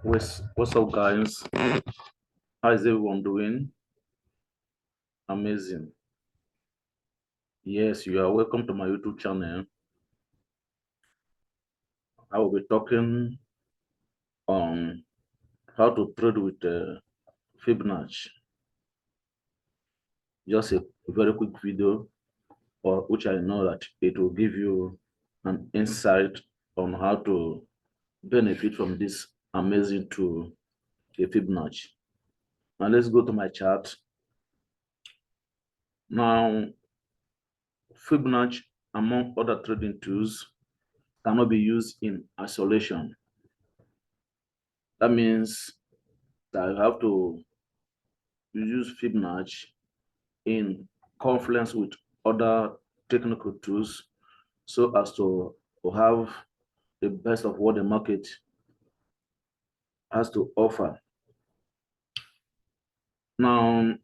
What's up, guys? How is everyone doing? Amazing. Yes, you are welcome to my YouTube channel. I will be talking on how to trade with Fibonacci. Just a very quick video, or which I know that it will give you an insight on how to benefit from this amazing tool, the Fibonacci. Now let's go to my chart. Now, Fibonacci, among other trading tools, cannot be used in isolation. That means that you have to use Fibonacci in confluence with other technical tools so as to have the best of what the market has to offer. Now,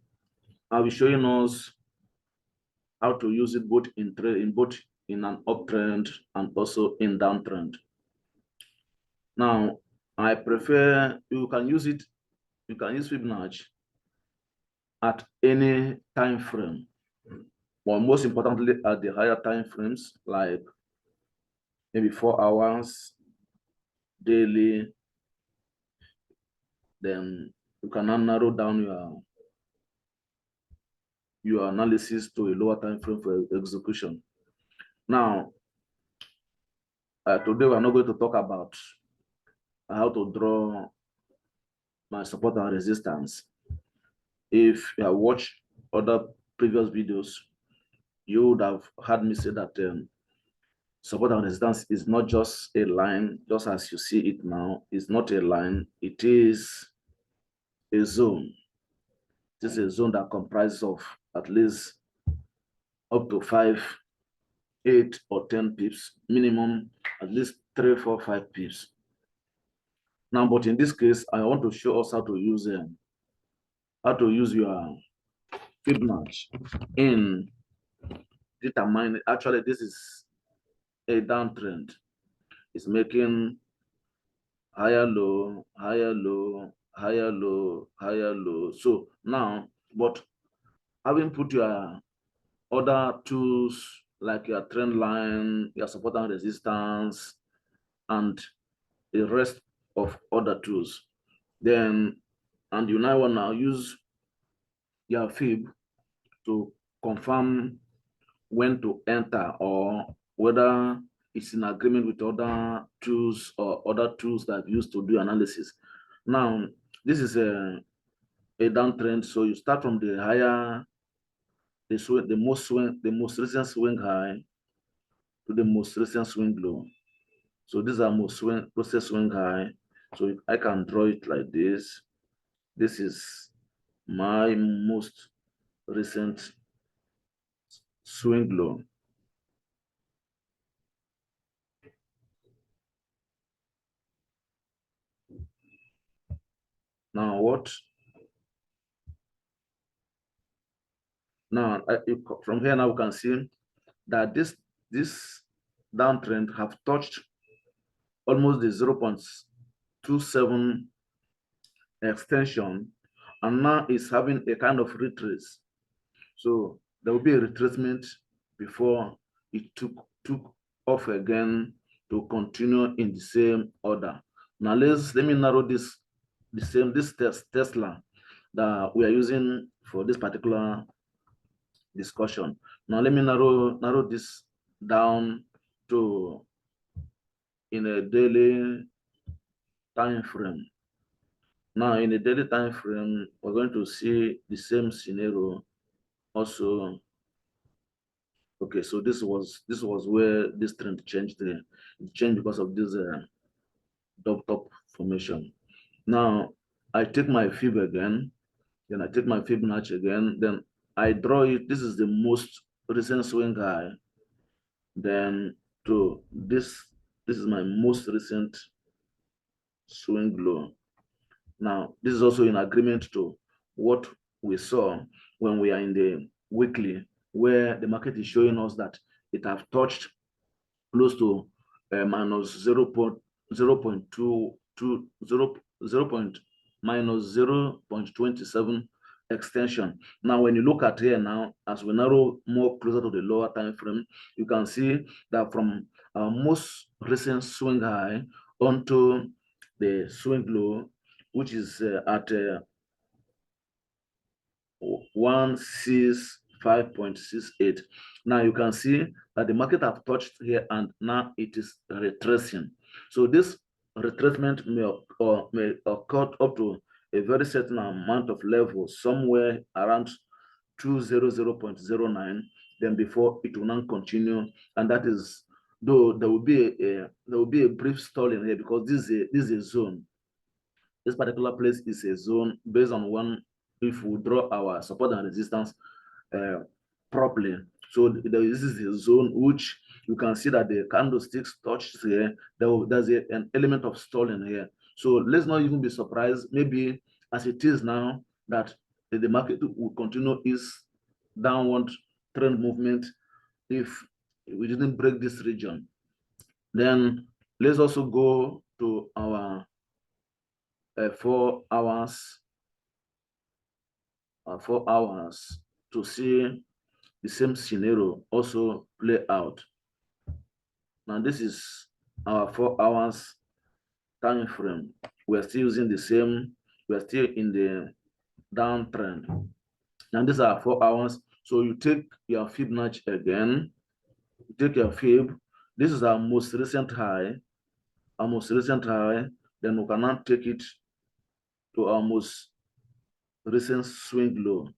I'll be showing us how to use it both in an uptrend and also in downtrend. Now, I prefer you can use Fibonacci at any time frame, but most importantly at the higher time frames, like maybe 4 hours daily. Then you can now narrow down your analysis to a lower time frame for execution. Now, today we're not going to talk about how to draw my support and resistance. If you have watched other previous videos, you would have heard me say that support and resistance is not just a line, just as you see it now. It's not a line, it is a zone. This is a zone that comprises of at least up to 5, 8 or 10 pips, minimum at least 3, 4, 5 pips. Now, but in this case, I want to show us how to use your Fibonacci in determining. Actually, this is a downtrend. It's making higher low, higher low, higher low, higher low. So now, but having put your other tools like your trend line, your support and resistance, and the rest of other tools, then and you now want to use your Fib to confirm when to enter or whether it's in agreement with other tools or other tools that I've used to do analysis. Now, this is a downtrend, so you start from the higher, the most recent swing high to the most recent swing low. So these are process swing high. So I can draw it like this. This is my most recent swing low. Now what? Now from here now we can see that this downtrend have touched almost the 0.27 extension, and now it's having a kind of retrace. So there will be a retracement before it took off again to continue in the same order. Now let me narrow this Tesla that we are using for this particular discussion. Now let me narrow this down to in a daily time frame. Now in a daily time frame, we're going to see the same scenario also. Okay, so this was where this trend changed. It changed because of this top formation. Now I take my Fib again, then I take my Fibonacci again, then I draw it. This is the most recent swing high. Then to this is my most recent swing low. Now this is also in agreement to what we saw when we are in the weekly, where the market is showing us that it have touched close to minus 0.2 0.27 extension. Now, when you look at here now, as we narrow more closer to the lower time frame, you can see that from our most recent swing high onto the swing low, which is at 165.68. Now you can see that the market have touched here and now it is retracing. So this retracement may occur up to a very certain amount of level, somewhere around 200.09, then before it will not continue. And that is, though there will be a brief stalling here, because this is a zone. This particular place is a zone based on one, if we draw our support and resistance properly. So this is a zone which you can see that the candlesticks touched here. There's an element of stalling here. So let's not even be surprised, maybe as it is now, that the market will continue its downward trend movement if we didn't break this region. Then let's also go to our 4 hours 4 hours to see the same scenario also play out. Now this is our 4 hours time frame. We're still using the same, we're still in the downtrend. Now these are 4 hours. So you take your Fibonacci again, you take your Fib. This is our most recent high, then we cannot take it to our most recent swing low.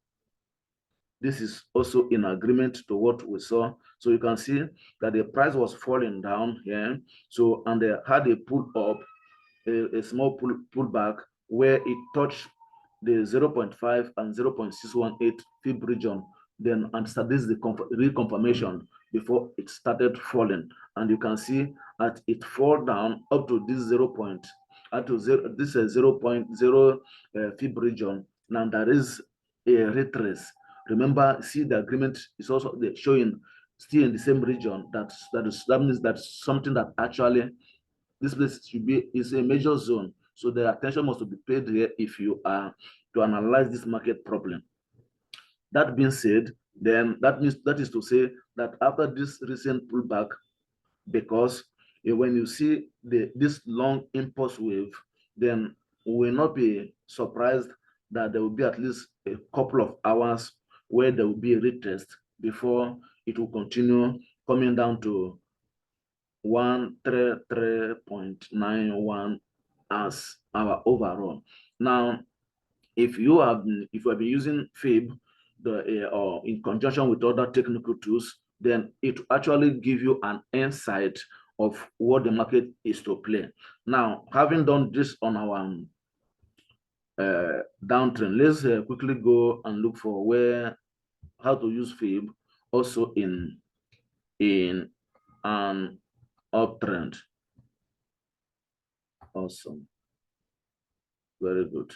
This is also in agreement to what we saw. So you can see that the price was falling down here. So, and they had a pull up, a small pullback where it touched the 0.5 and 0.618 fib region. Then, and so this is the reconfirmation before it started falling. And you can see that it fall down up to this 0.0 fib region. Now there is a retrace. Remember, see the agreement is also showing still in the same region. That means that's something that actually this place should be is a major zone. So the attention must be paid here if you are to analyze this market problem. That being said, then that is to say that after this recent pullback, because when you see this long impulse wave, then we will not be surprised that there will be at least a couple of hours where there will be a retest before it will continue coming down to 133.91 as our overall. Now, if you have been using Fib or in conjunction with other technical tools, then it actually give you an insight of what the market is to play. Now, having done this on our downtrend, let's quickly go and look for how to use Fib also in an uptrend. Awesome. Very good.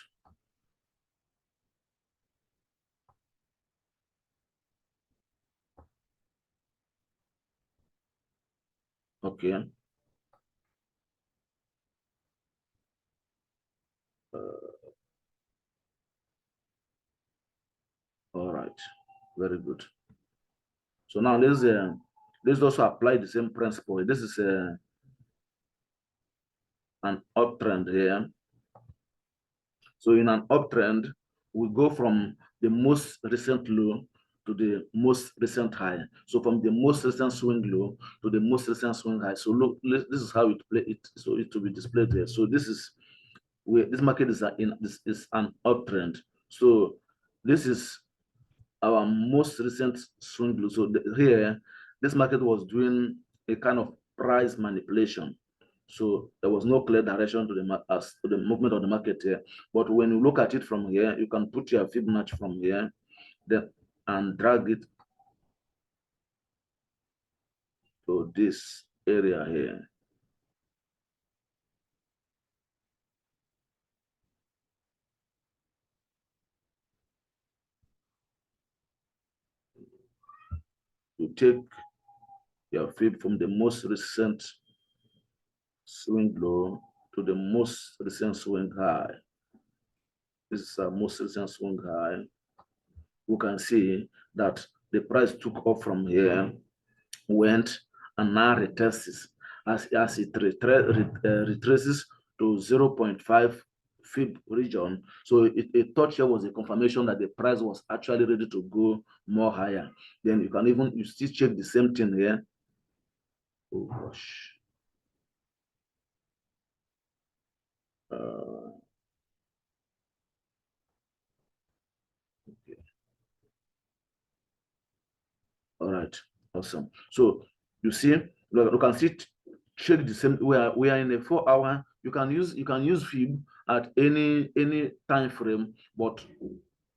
Okay. All right. Very good. So now let's also apply the same principle. This is an uptrend here. So in an uptrend, we go from the most recent low to the most recent high. So from the most recent swing low to the most recent swing high. So look, this is how it play it. So it will be displayed here. So this is where this market is is an uptrend. So this is our most recent swing low. So here, this market was doing a kind of price manipulation. So there was no clear direction to the movement of the market here. But when you look at it from here, you can put your Fibonacci from here, then and drag it to this area here. You take your Fib from the most recent swing low to the most recent swing high. This is a most recent swing high. We can see that the price took off from here, went, and now retraces. As it retraces to 0.5 fib region. So a touch here was a confirmation that the price was actually ready to go more higher. Then you still check the same thing here. Oh gosh. Okay. All right, awesome. So you see, you can see check the same. We are in a 4 hour. You can use fib at any time frame, but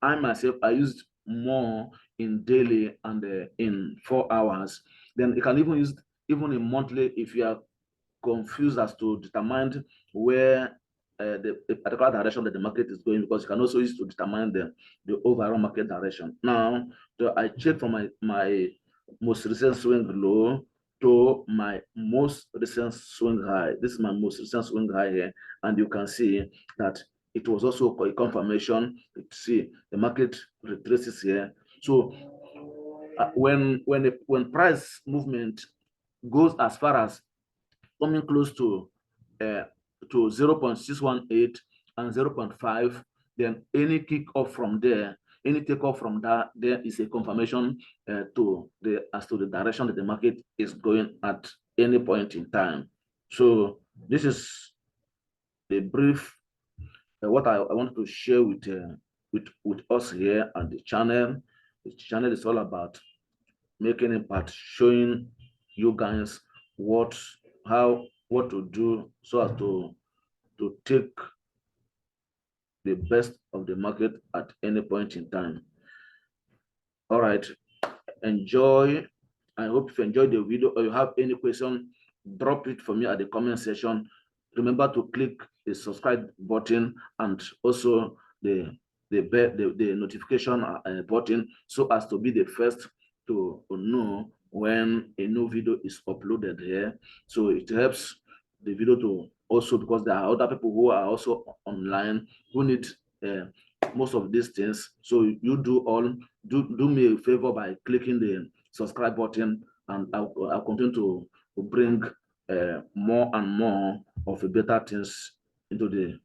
I myself I used more in daily and in 4 hours. Then you can even use even in monthly if you are confused as to determine where the particular direction that the market is going, because you can also use to determine the overall market direction. Now, so I check from my most recent swing low to my most recent swing high. This is my most recent swing high here, and you can see that it was also a confirmation. See, the market retraces here. So when price movement goes as far as coming close to 0.618 and 0.5, then any kick off from there, any takeoff from that, there is a confirmation as to the direction that the market is going at any point in time. So this is the brief what I wanted to share with us here on the channel. The channel is all about making impact, showing you guys what to do so as to take the best of the market at any point in time. All right, enjoy. I hope you enjoyed the video, or you have any question, drop it for me at the comment section. Remember to click the subscribe button and also the notification button, so as to be the first to know when a new video is uploaded here. So it helps the video to also, because there are other people who are also online who need most of these things. So you do me a favor by clicking the subscribe button, and I'll continue to bring more and more of the better things into the